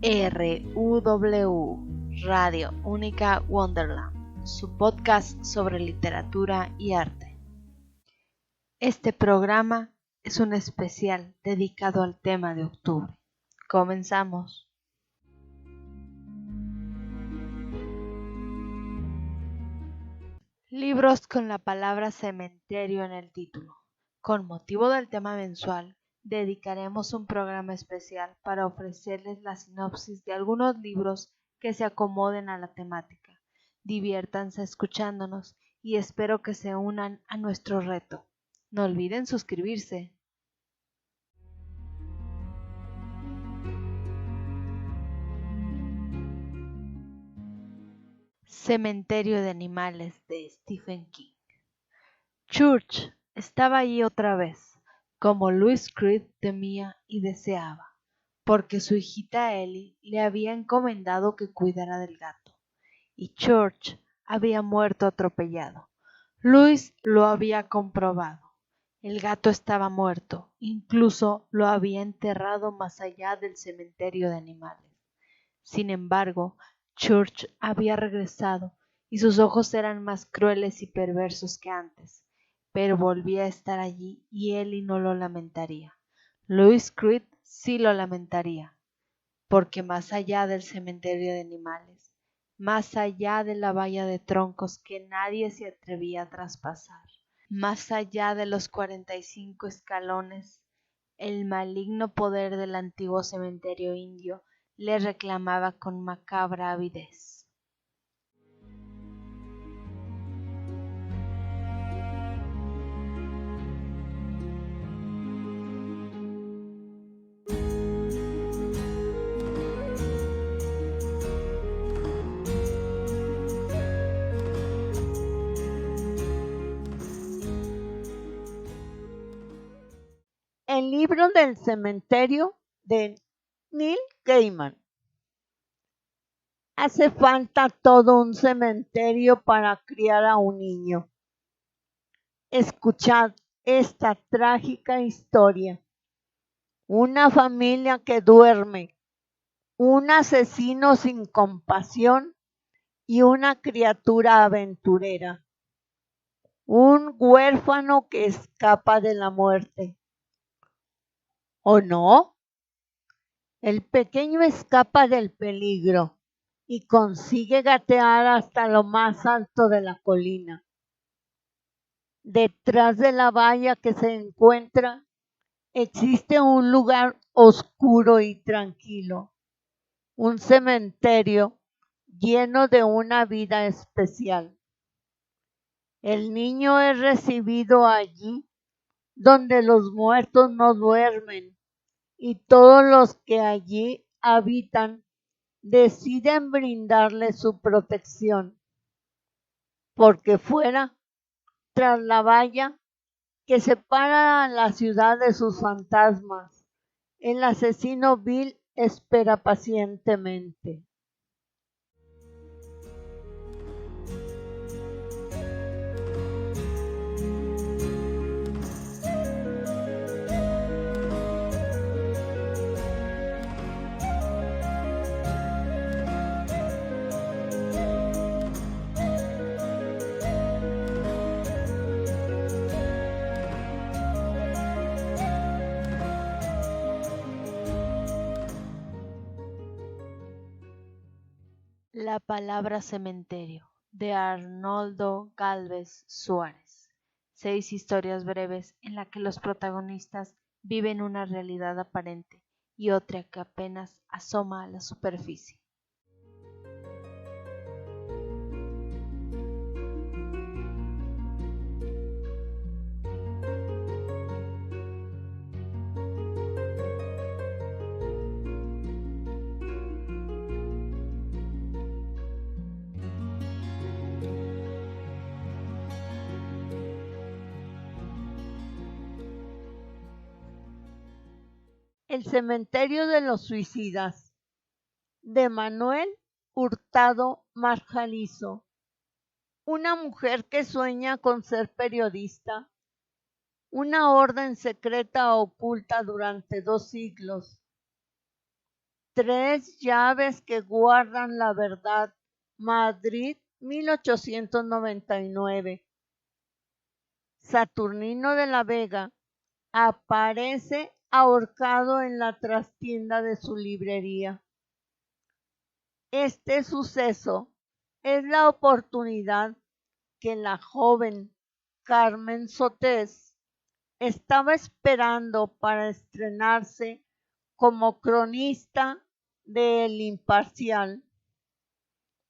RUW, Radio Única Wonderland, su podcast sobre literatura y arte. Este programa es un especial dedicado al tema de octubre. Comenzamos. Libros con la palabra cementerio en el título. Con motivo del tema mensual, dedicaremos un programa especial para ofrecerles la sinopsis de algunos libros que se acomoden a la temática. Diviértanse escuchándonos y espero que se unan a nuestro reto. No olviden suscribirse. Cementerio de animales de Stephen King. Church estaba allí otra vez, como Louis Creed temía y deseaba, porque su hijita Ellie le había encomendado que cuidara del gato, y Church había muerto atropellado. Louis lo había comprobado. El gato estaba muerto, incluso lo había enterrado más allá del cementerio de animales. Sin embargo, Church había regresado y sus ojos eran más crueles y perversos que antes, pero volvía a estar allí y Ellie no lo lamentaría. Louis Creed sí lo lamentaría, porque más allá del cementerio de animales, más allá de la valla de troncos que nadie se atrevía a traspasar, más allá de los 45 escalones, el maligno poder del antiguo cementerio indio le reclamaba con macabra avidez. El libro del cementerio de Neil Gaiman. Hace falta todo un cementerio para criar a un niño. Escuchad esta trágica historia. Una familia que duerme, un asesino sin compasión y una criatura aventurera. Un huérfano que escapa de la muerte. ¿O no? El pequeño escapa del peligro y consigue gatear hasta lo más alto de la colina. Detrás de la valla que se encuentra, existe un lugar oscuro y tranquilo, un cementerio lleno de una vida especial. El niño es recibido allí donde los muertos no duermen y todos los que allí habitan deciden brindarle su protección, porque fuera, tras la valla que separa a la ciudad de sus fantasmas, el asesino vil espera pacientemente. La palabra cementerio, de Arnoldo Gálvez Suárez. 6 historias breves en las que los protagonistas viven una realidad aparente y otra que apenas asoma a la superficie. El cementerio de los suicidas, de Manuel Hurtado Marjalizo. Una mujer que sueña con ser periodista, una orden secreta oculta durante 2 siglos. 3 llaves que guardan la verdad. Madrid, 1899. Saturnino de la Vega aparece ahorcado en la trastienda de su librería. Este suceso es la oportunidad que la joven Carmen Sotés estaba esperando para estrenarse como cronista de El Imparcial,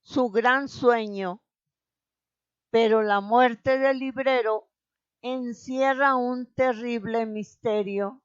su gran sueño, pero la muerte del librero encierra un terrible misterio.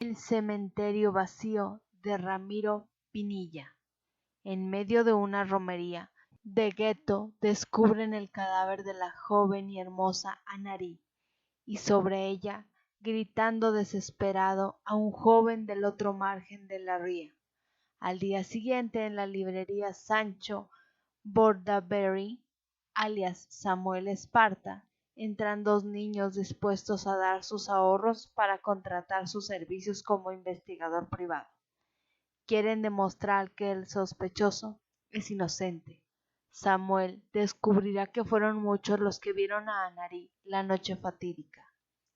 El cementerio vacío de Ramiro Pinilla. En medio de una romería de gueto descubren el cadáver de la joven y hermosa Anari, y sobre ella, gritando desesperado, a un joven del otro margen de la ría. Al día siguiente, en la librería Sancho Bordaberry, alias Samuel Esparta, entran 2 niños dispuestos a dar sus ahorros para contratar sus servicios como investigador privado. Quieren demostrar que el sospechoso es inocente. Samuel descubrirá que fueron muchos los que vieron a Anari la noche fatídica,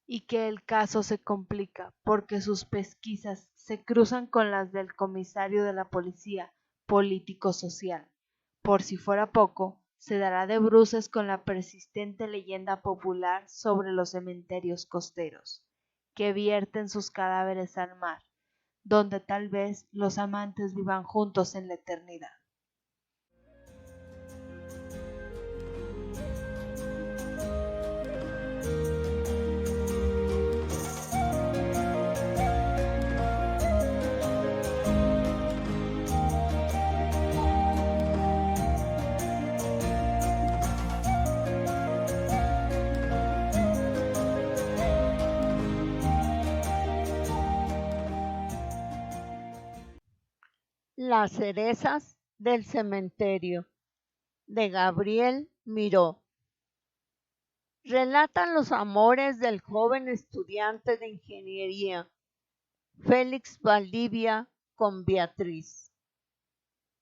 y que el caso se complica porque sus pesquisas se cruzan con las del comisario de la policía político-social. Por si fuera poco, se dará de bruces con la persistente leyenda popular sobre los cementerios costeros, que vierten sus cadáveres al mar, donde tal vez los amantes vivan juntos en la eternidad. Las cerezas del cementerio, de Gabriel Miró. Relatan los amores del joven estudiante de ingeniería, Félix Valdivia, con Beatriz,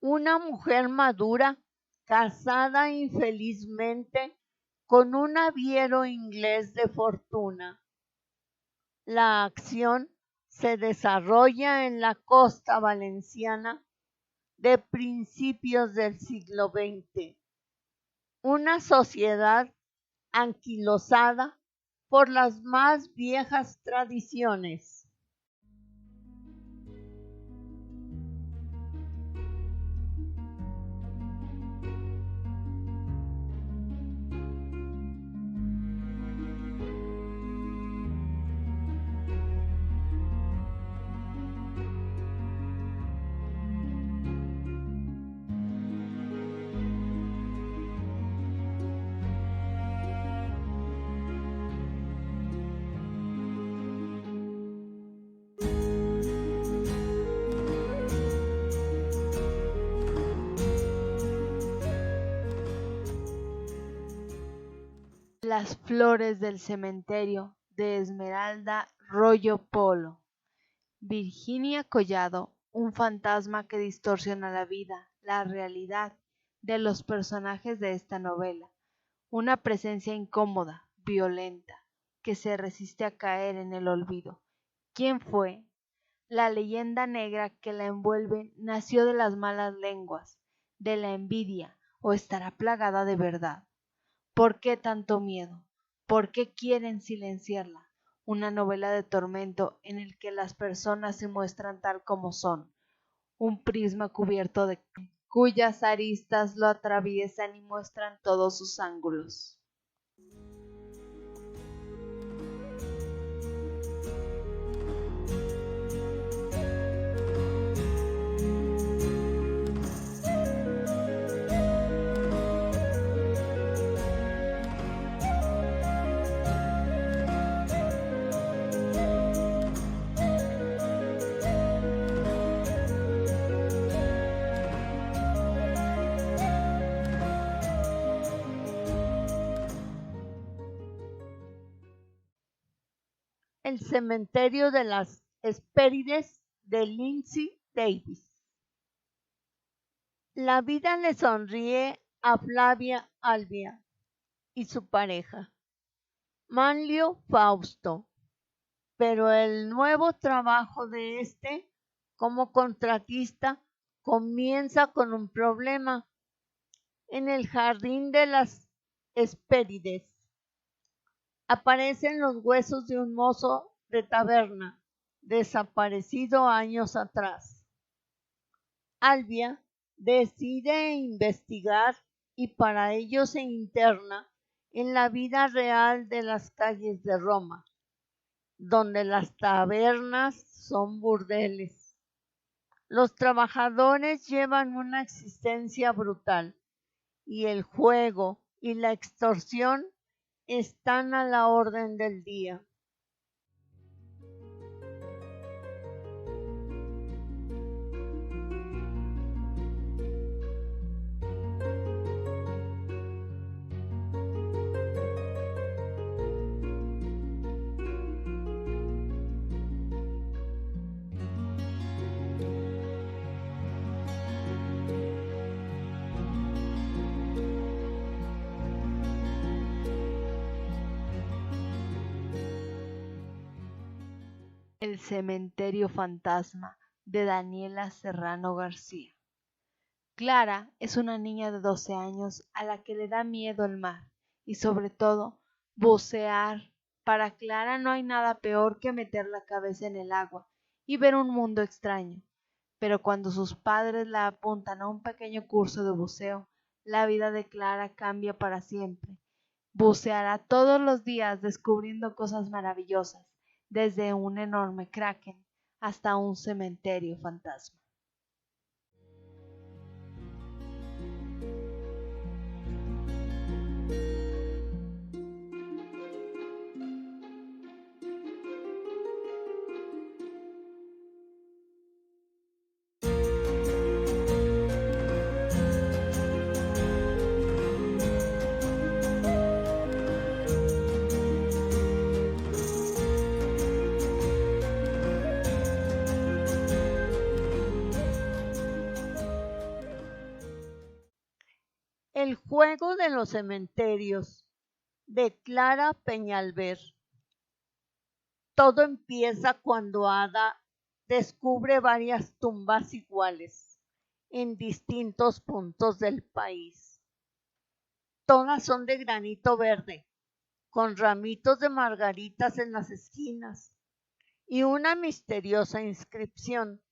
una mujer madura, casada infelizmente con un naviero inglés de fortuna. La acción se desarrolla en la costa valenciana de principios del siglo XX, una sociedad anquilosada por las más viejas tradiciones. Las flores del cementerio, de Esmeralda Rollo Polo. Virginia Collado, un fantasma que distorsiona la vida, la realidad de los personajes de esta novela. Una presencia incómoda, violenta, que se resiste a caer en el olvido. ¿Quién fue? La leyenda negra que la envuelve nació de las malas lenguas, de la envidia, o estará plagada de verdad. ¿Por qué tanto miedo? ¿Por qué quieren silenciarla? Una novela de tormento en el que las personas se muestran tal como son, un prisma cubierto de cuyas aristas lo atraviesan y muestran todos sus ángulos. El cementerio de las Hespérides de Lindsay Davis. La vida le sonríe a Flavia Albia y su pareja, Manlio Fausto, pero el nuevo trabajo de este como contratista comienza con un problema. En el jardín de las Hespérides aparecen los huesos de un mozo de taberna desaparecido años atrás. Albia decide investigar y para ello se interna en la vida real de las calles de Roma, donde las tabernas son burdeles. Los trabajadores llevan una existencia brutal y el juego y la extorsión están a la orden del día. El cementerio fantasma de Daniela Serrano García. Clara es una niña de 12 años a la que le da miedo el mar y sobre todo bucear. Para Clara no hay nada peor que meter la cabeza en el agua y ver un mundo extraño. Pero cuando sus padres la apuntan a un pequeño curso de buceo, la vida de Clara cambia para siempre. Buceará todos los días descubriendo cosas maravillosas, desde un enorme kraken hasta un cementerio fantasma. El juego de los cementerios de Clara Peñalver. Todo empieza cuando Ada descubre varias tumbas iguales en distintos puntos del país. Todas son de granito verde, con ramitos de margaritas en las esquinas y una misteriosa inscripción.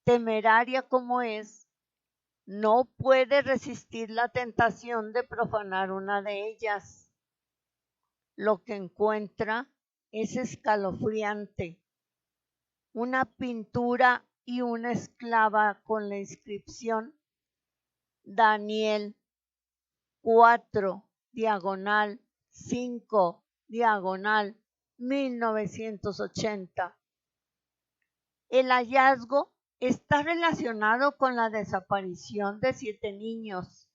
Temeraria como es, no puede resistir la tentación de profanar una de ellas. Lo que encuentra es escalofriante. Una pintura y una esclava con la inscripción Daniel 4, diagonal 5, diagonal 1980. El hallazgo está relacionado con la desaparición de 7 niños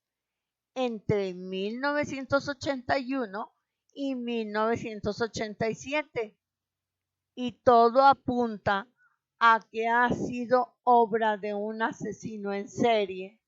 entre 1981 y 1987 y todo apunta a que ha sido obra de un asesino en serie.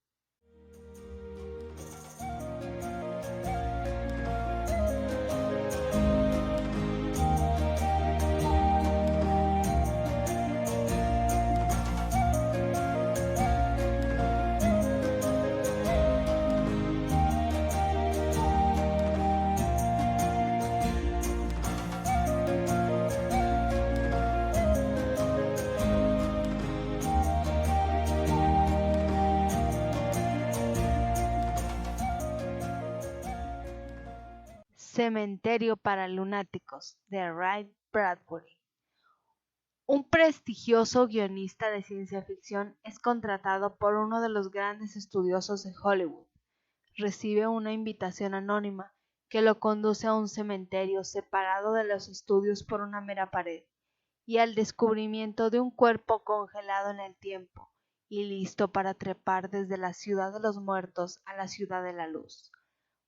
Cementerio para lunáticos de Ray Bradbury. Un prestigioso guionista de ciencia ficción es contratado por uno de los grandes estudiosos de Hollywood. Recibe una invitación anónima que lo conduce a un cementerio separado de los estudios por una mera pared y al descubrimiento de un cuerpo congelado en el tiempo y listo para trepar desde la ciudad de los muertos a la ciudad de la luz.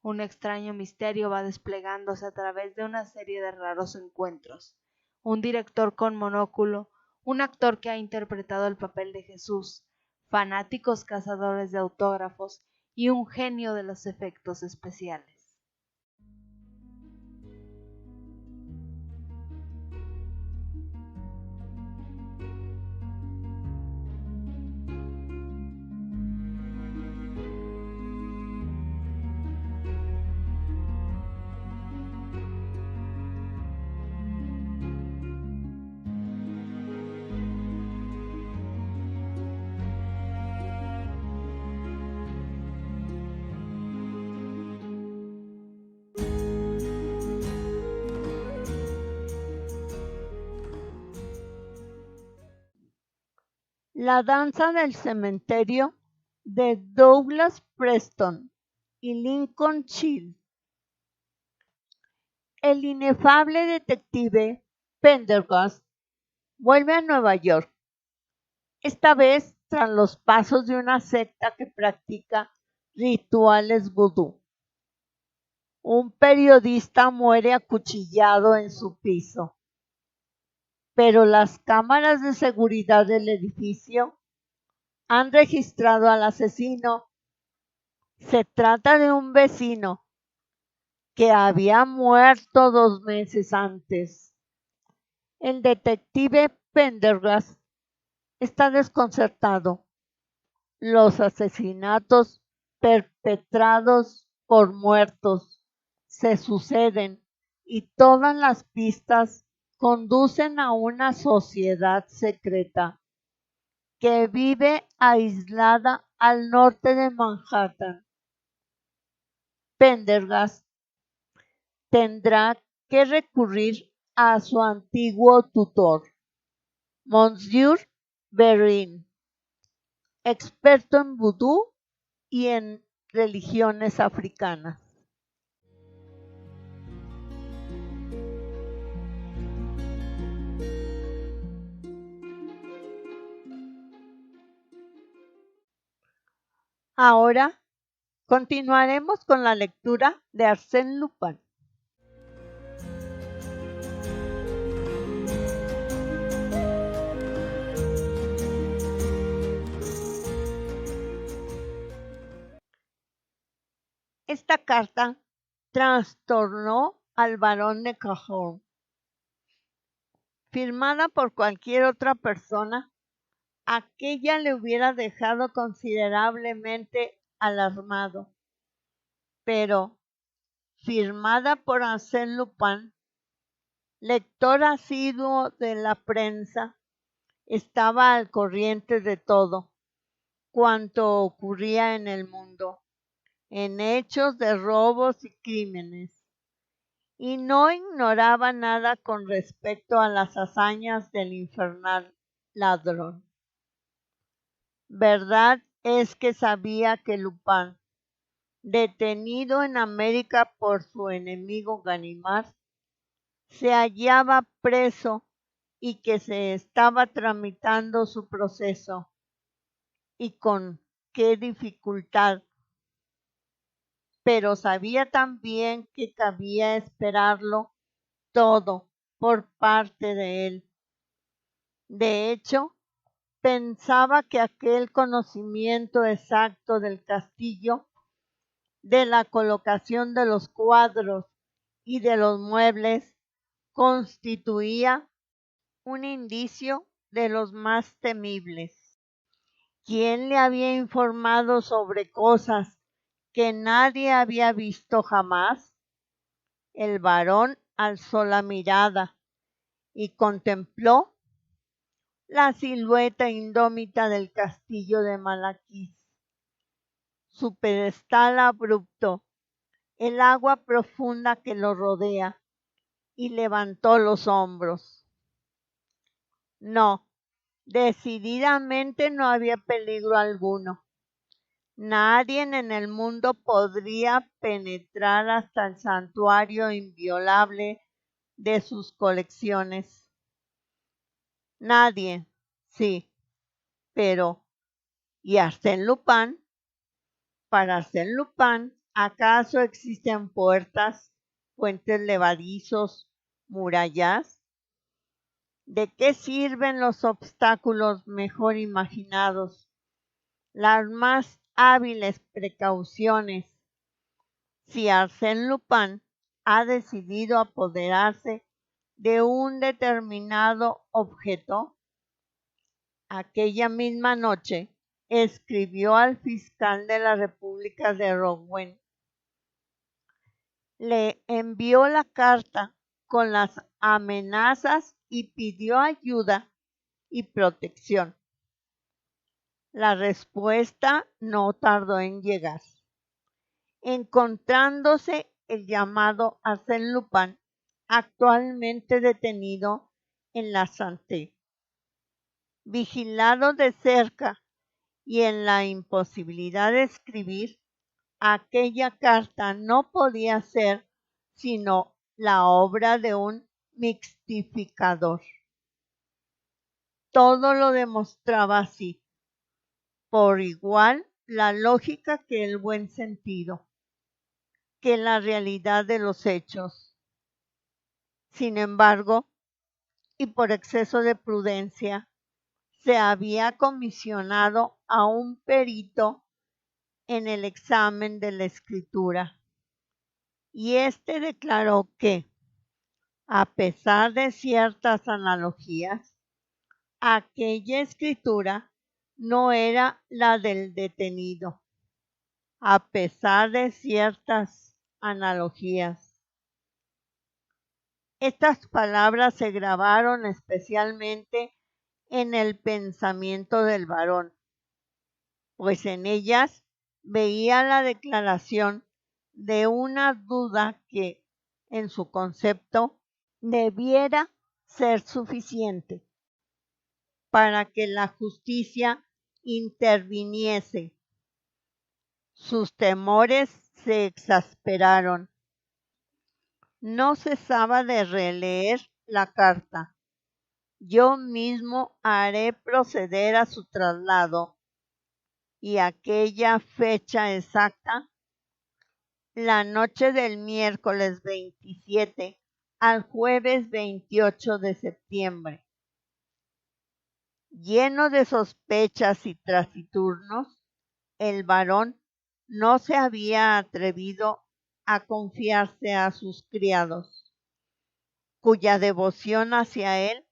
Un extraño misterio va desplegándose a través de una serie de raros encuentros. Un director con monóculo, un actor que ha interpretado el papel de Jesús, fanáticos cazadores de autógrafos y un genio de los efectos especiales. La danza del cementerio de Douglas Preston y Lincoln Child. El inefable detective Pendergast vuelve a Nueva York, esta vez tras los pasos de una secta que practica rituales vudú. Un periodista muere acuchillado en su piso, pero las cámaras de seguridad del edificio han registrado al asesino. Se trata de un vecino que había muerto 2 meses antes. El detective Pendergast está desconcertado. Los asesinatos perpetrados por muertos se suceden y todas las pistas conducen a una sociedad secreta que vive aislada al norte de Manhattan. Pendergast tendrá que recurrir a su antiguo tutor, Monsieur Perrin, experto en vudú y en religiones africanas. Ahora continuaremos con la lectura de Arsène Lupin. Esta carta trastornó al barón de Cahorn. Firmada por cualquier otra persona, aquella le hubiera dejado considerablemente alarmado. Pero, firmada por Arsène Lupin, lector asiduo de la prensa, estaba al corriente de todo cuanto ocurría en el mundo, en hechos de robos y crímenes, y no ignoraba nada con respecto a las hazañas del infernal ladrón. Verdad es que sabía que Lupin, detenido en América por su enemigo Ganimard, se hallaba preso y que se estaba tramitando su proceso, y con qué dificultad. Pero sabía también que cabía esperarlo todo por parte de él. De hecho, pensaba que aquel conocimiento exacto del castillo, de la colocación de los cuadros y de los muebles, constituía un indicio de los más temibles. ¿Quién le había informado sobre cosas que nadie había visto jamás? El barón alzó la mirada y contempló la silueta indómita del castillo de Malaquís, su pedestal abrupto, el agua profunda que lo rodea, y levantó los hombros. No, decididamente no había peligro alguno. Nadie en el mundo podría penetrar hasta el santuario inviolable de sus colecciones. Nadie, sí, pero ¿y Arsène Lupin? Para Arsène Lupin ¿Acaso existen puertas, puentes levadizos, murallas? ¿De qué sirven los obstáculos mejor imaginados, las más hábiles precauciones, si Arsène Lupin ha decidido apoderarse de un determinado objeto? Aquella misma noche escribió al fiscal de la República de Rouen. Le envió la carta con las amenazas y pidió ayuda y protección. La respuesta no tardó en llegar. Encontrándose el llamado Arsène Lupin, actualmente detenido en la Santé, vigilado de cerca y en la imposibilidad de escribir, aquella carta no podía ser sino la obra de un mixtificador. Todo lo demostraba así, por igual la lógica que el buen sentido, que la realidad de los hechos. Sin embargo, y por exceso de prudencia, se había comisionado a un perito en el examen de la escritura, y éste declaró que, a pesar de ciertas analogías, aquella escritura no era la del detenido. A pesar de ciertas analogías. Estas palabras se grabaron especialmente en el pensamiento del varón, pues en ellas veía la declaración de una duda que, en su concepto, debiera ser suficiente para que la justicia interviniese. Sus temores se exasperaron. No cesaba de releer la carta. Yo mismo haré proceder a su traslado, y aquella fecha exacta, la noche del miércoles 27 al jueves 28 de septiembre. Lleno de sospechas y taciturnos, el varón no se había atrevido a confiarse a sus criados, cuya devoción hacia él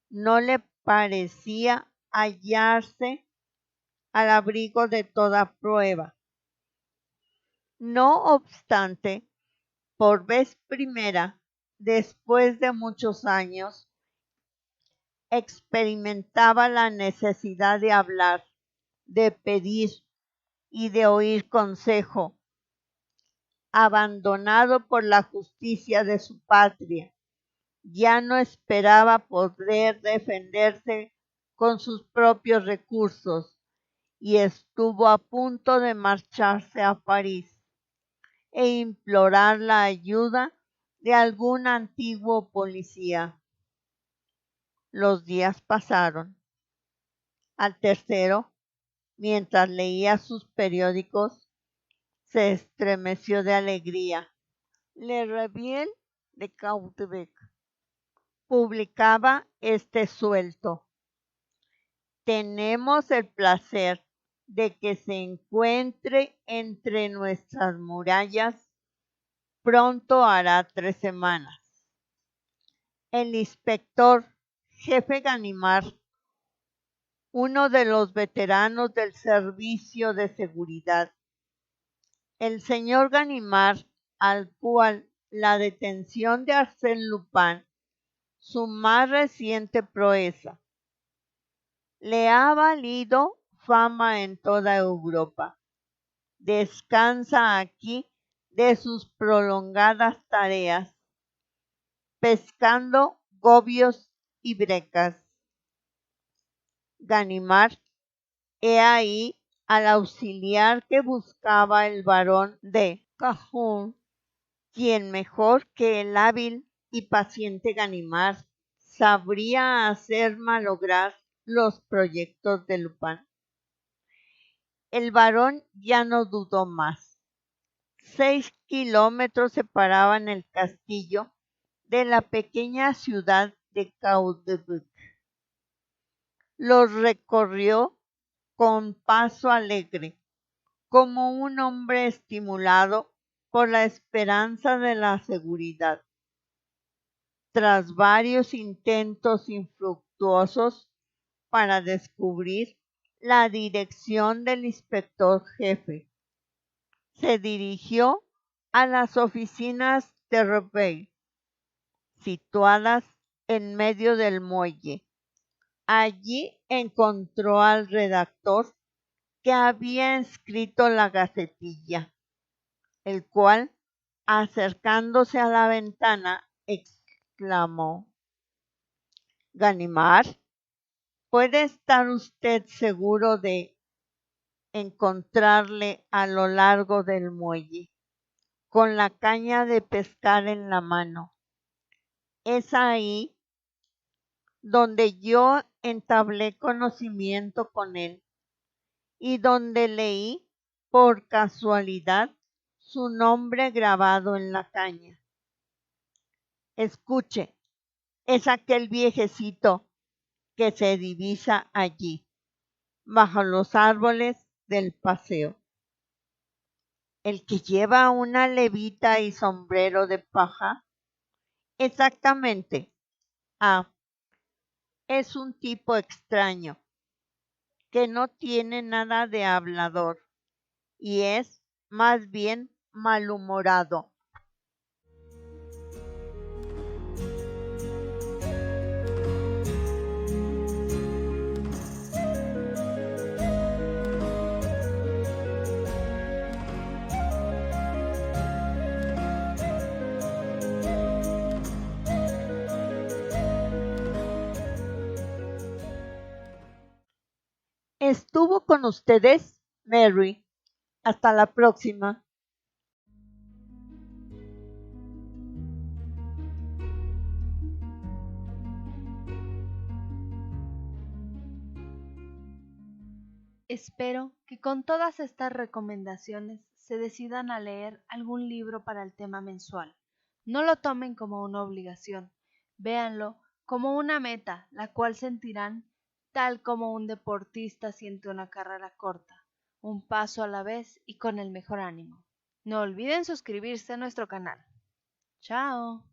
no le parecía hallarse al abrigo de toda prueba. No obstante, por vez primera, después de muchos años, experimentaba la necesidad de hablar, de pedir y de oír consejo. Abandonado por la justicia de su patria, ya no esperaba poder defenderse con sus propios recursos y estuvo a punto de marcharse a París e implorar la ayuda de algún antiguo policía. Los días pasaron. Al tercero, mientras leía sus periódicos, se estremeció de alegría. Le Réveil de Caudebec publicaba este suelto: tenemos el placer de que se encuentre entre nuestras murallas, pronto hará 3 semanas. El inspector jefe Ganimard, uno de los veteranos del servicio de seguridad. El señor Ganimard, al cual la detención de Arsène Lupin, su más reciente proeza, le ha valido fama en toda Europa. Descansa aquí de sus prolongadas tareas, pescando gobios y brecas. Ganimard, he ahí al auxiliar que buscaba el barón de Cahun, quien mejor que el hábil y paciente Ganimard sabría hacer malograr los proyectos de Lupin. El barón ya no dudó más. 6 kilómetros separaban el castillo de la pequeña ciudad de Caudebut. Los recorrió con paso alegre, como un hombre estimulado por la esperanza de la seguridad. Tras varios intentos infructuosos para descubrir la dirección del inspector jefe, se dirigió a las oficinas de Rebate, situadas en medio del muelle. Allí encontró al redactor que había escrito la gacetilla, el cual, acercándose a la ventana, exclamó: Ganimard, ¿puede estar usted seguro de encontrarle a lo largo del muelle, con la caña de pescar en la mano? Es ahí donde yo entablé conocimiento con él y donde leí por casualidad su nombre grabado en la caña. Escuche, es aquel viejecito que se divisa allí, bajo los árboles del paseo. El que lleva una levita y sombrero de paja. Exactamente. Ah, es un tipo extraño, que no tiene nada de hablador y es más bien malhumorado. Estuvo con ustedes Mary. Hasta la próxima. Espero que con todas estas recomendaciones se decidan a leer algún libro para el tema mensual. No lo tomen como una obligación, véanlo como una meta, la cual sentirán tal como un deportista siente una carrera corta, un paso a la vez y con el mejor ánimo. No olviden suscribirse a nuestro canal. ¡Chao!